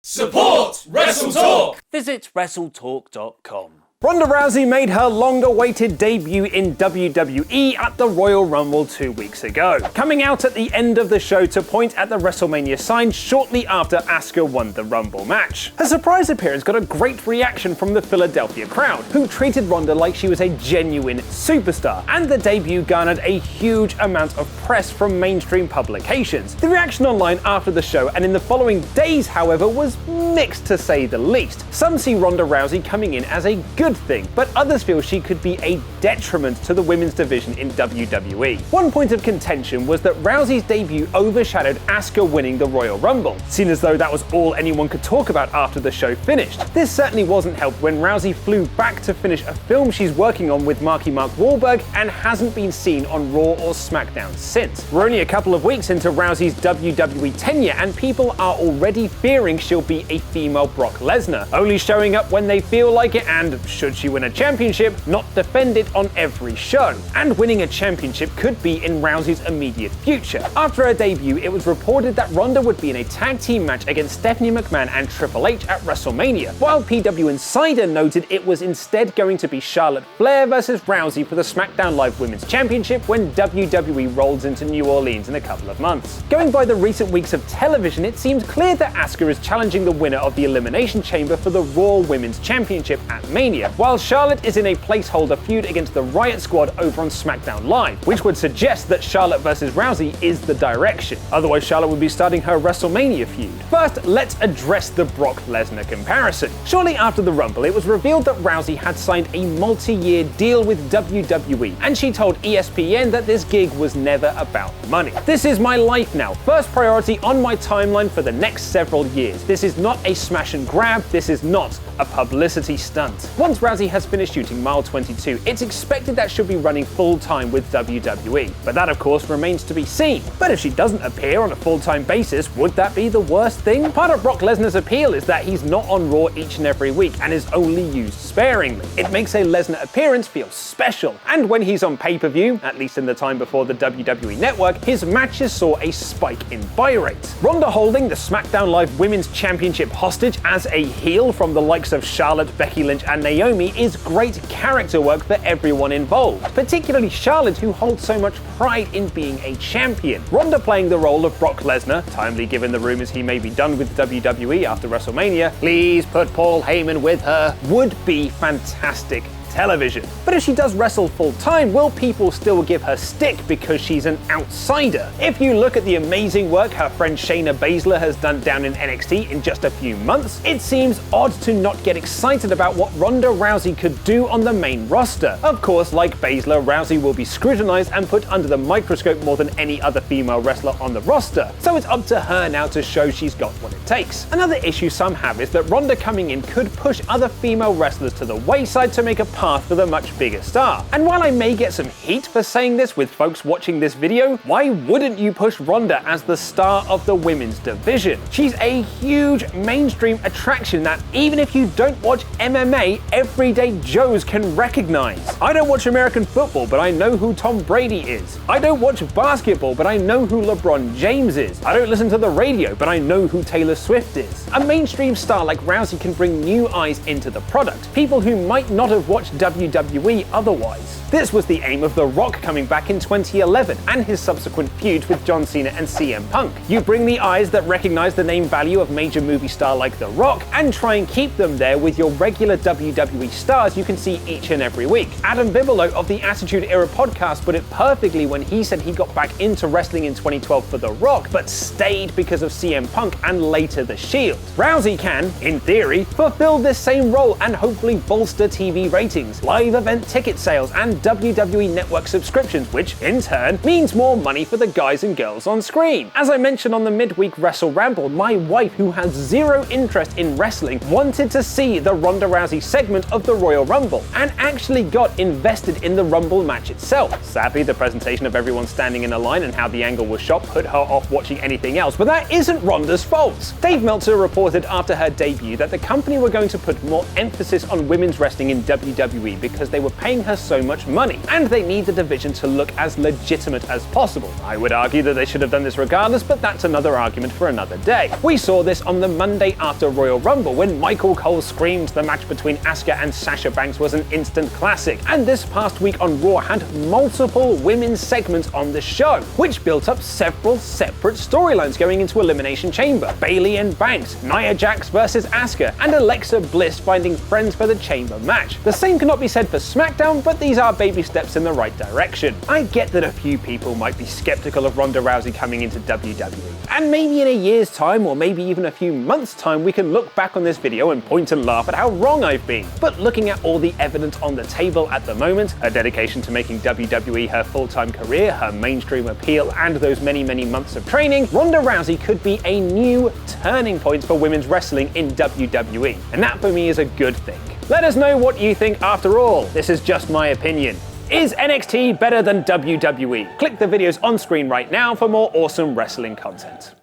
Support WrestleTalk! Visit WrestleTalk.com. Ronda Rousey made her long-awaited debut in WWE at the Royal Rumble 2 weeks ago, coming out at the end of the show to point at the WrestleMania sign shortly after Asuka won the Rumble match. Her surprise appearance got a great reaction from the Philadelphia crowd, who treated Ronda like she was a genuine superstar, and the debut garnered a huge amount of press from mainstream publications. The reaction online after the show and in the following days, however, was mixed to say the least. Some see Ronda Rousey coming in as a good thing, but others feel she could be a detriment to the women's division in WWE. One point of contention was that Rousey's debut overshadowed Asuka winning the Royal Rumble, seen as though that was all anyone could talk about after the show finished. This certainly wasn't helped when Rousey flew back to finish a film she's working on with Marky Mark Wahlberg and hasn't been seen on Raw or SmackDown since. We're only a couple of weeks into Rousey's WWE tenure and people are already fearing she'll be a female Brock Lesnar, only showing up when they feel like it and, should she win a championship, not defend it on every show. And winning a championship could be in Rousey's immediate future. After her debut, it was reported that Ronda would be in a tag team match against Stephanie McMahon and Triple H at WrestleMania, while PW Insider noted it was instead going to be Charlotte Flair versus Rousey for the SmackDown Live Women's Championship when WWE rolls into New Orleans in a couple of months. Going by the recent weeks of television, it seems clear that Asuka is challenging the winner of the Elimination Chamber for the Raw Women's Championship at Mania, while Charlotte is in a placeholder feud against the Riot Squad over on SmackDown Live, which would suggest that Charlotte versus Rousey is the direction. Otherwise, Charlotte would be starting her WrestleMania feud. First, let's address the Brock Lesnar comparison. Shortly after the Rumble, it was revealed that Rousey had signed a multi-year deal with WWE, and she told ESPN that this gig was never about money. "This is my life now, first priority on my timeline for the next several years. This is not a smash and grab, this is not a publicity stunt." Once Rousey has finished shooting Mile 22, it's expected that she'll be running full-time with WWE. But that, of course, remains to be seen. But if she doesn't appear on a full-time basis, would that be the worst thing? Part of Brock Lesnar's appeal is that he's not on Raw each and every week and is only used sparingly. It makes a Lesnar appearance feel special. And when he's on pay-per-view, at least in the time before the WWE Network, his matches saw a spike in buy rates. Ronda holding the SmackDown Live Women's Championship hostage as a heel from the likes of Charlotte, Becky Lynch, and Naomi is great character work for everyone involved, particularly Charlotte, who holds so much pride in being a champion. Ronda playing the role of Brock Lesnar, timely given the rumors he may be done with WWE after WrestleMania, please put Paul Heyman with her, would be fantastic television. But if she does wrestle full-time, will people still give her stick because she's an outsider? If you look at the amazing work her friend Shayna Baszler has done down in NXT in just a few months, it seems odd to not get excited about what Ronda Rousey could do on the main roster. Of course, like Baszler, Rousey will be scrutinized and put under the microscope more than any other female wrestler on the roster, so it's up to her now to show she's got what it takes. Another issue some have is that Ronda coming in could push other female wrestlers to the wayside to make a path for the much bigger star. And while I may get some heat for saying this with folks watching this video, why wouldn't you push Ronda as the star of the women's division? She's a huge mainstream attraction that even if you don't watch MMA, everyday Joes can recognize. I don't watch American football, but I know who Tom Brady is. I don't watch basketball, but I know who LeBron James is. I don't listen to the radio, but I know who Taylor Swift is. A mainstream star like Rousey can bring new eyes into the product, people who might not have watched WWE otherwise. This was the aim of The Rock coming back in 2011 and his subsequent feud with John Cena and CM Punk. You bring the eyes that recognize the name value of major movie star like The Rock and try and keep them there with your regular WWE stars you can see each and every week. Adam Bigelow of the Attitude Era podcast put it perfectly when he said he got back into wrestling in 2012 for The Rock, but stayed because of CM Punk and later The Shield. Rousey can, in theory, fulfill this same role and hopefully bolster TV ratings, live event ticket sales, and WWE Network subscriptions, which in turn means more money for the guys and girls on screen. As I mentioned on the midweek Wrestle Ramble, my wife, who has zero interest in wrestling, wanted to see the Ronda Rousey segment of the Royal Rumble and actually got invested in the Rumble match itself. Sadly, the presentation of everyone standing in a line and how the angle was shot put her off watching anything else, but that isn't Ronda's fault. Dave Meltzer reported after her debut that the company were going to put more emphasis on women's wrestling in WWE because they were paying her so much money, and they need the division to look as legitimate as possible. I would argue that they should have done this regardless, but that's another argument for another day. We saw this on the Monday after Royal Rumble when Michael Cole screamed the match between Asuka and Sasha Banks was an instant classic, and this past week on Raw had multiple women's segments on the show, which built up several separate storylines going into Elimination Chamber. Bayley and Banks, Nia Jax versus Asuka, and Alexa Bliss finding friends for the Chamber match. The same cannot be said for SmackDown, but these are baby steps in the right direction. I get that a few people might be skeptical of Ronda Rousey coming into WWE, and maybe in a year's time or maybe even a few months' time we can look back on this video and point and laugh at how wrong I've been. But looking at all the evidence on the table at the moment, her dedication to making WWE her full-time career, her mainstream appeal, and those many months of training, Ronda Rousey could be a new turning point for women's wrestling in WWE, and that for me is a good thing. Let us know what you think after all. This is just my opinion. Is NXT better than WWE? Click the videos on screen right now for more awesome wrestling content.